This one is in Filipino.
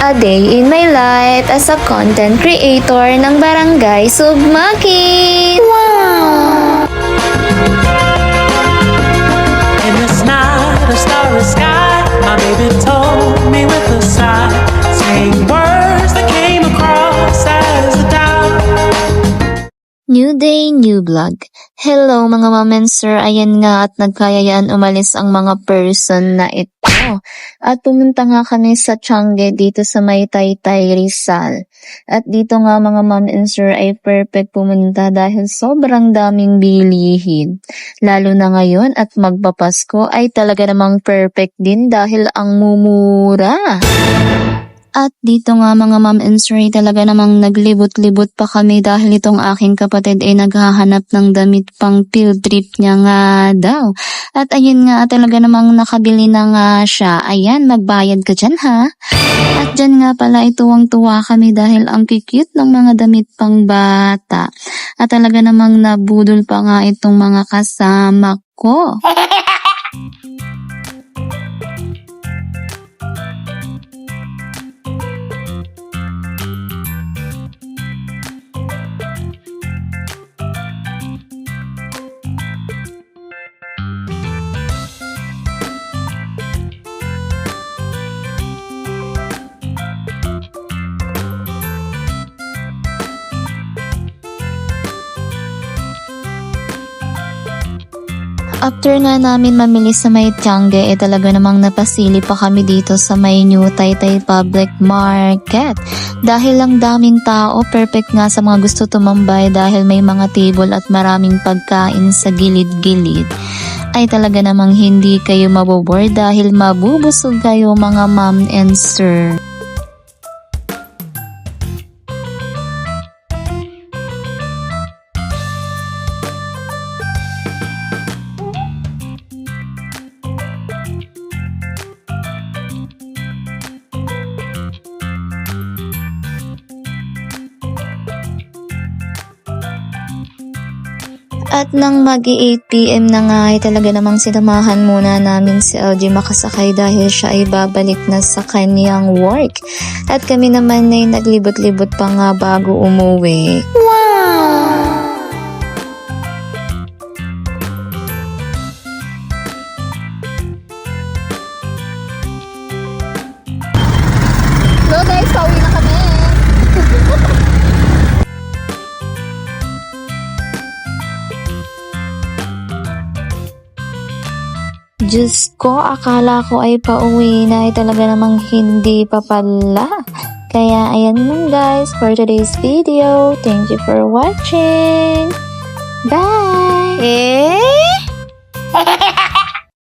a day in my life as a content creator ng Barangay Sugmakin. Wow! In this night, a starry sky, my baby told me with a sigh, saying words that came across as a doubt. New day, new vlog. Hello mga ma'am and sir, ayan nga at nagkayayaan umalis ang mga person na ito. At pumunta nga kami sa Tiangge dito sa may Taytay, Rizal. At dito nga mga ma'am and sir ay perfect pumunta dahil sobrang daming bilihin. Lalo na ngayon at magpapasko ay talaga namang perfect din dahil ang mumura. At dito nga mga ma'am and sir talaga namang naglibot-libot pa kami dahil itong aking kapatid ay naghahanap ng damit pang field trip niya nga daw. At ayun nga talaga namang nakabili na nga siya. Ayan, magbayad ka dyan ha. At dyan nga pala tuwang-tuwa kami dahil ang cute ng mga damit pang bata. At talaga namang nabudol pa nga itong mga kasama ko. After nga namin mamili sa may Tiangge, talaga namang napasili pa kami dito sa may New Taytay Public Market. Dahil lang daming tao, perfect nga sa mga gusto tumambay dahil may mga table at maraming pagkain sa gilid-gilid. Ay talaga namang hindi kayo mabobore dahil mabubusog kayo mga ma'am and sir. At nang mag-8 PM na nga ay talaga namang sinamahan muna namin si LG makasakay dahil siya ay babalik na sa kanyang work. At kami naman ay naglibot-libot pa nga bago umuwi. Wow! Hello guys, pauwi na kami! Diyos ko, akala ko ay pauwi na ay talaga namang hindi pa pala. Kaya ayan lang guys for today's video. Thank you for watching.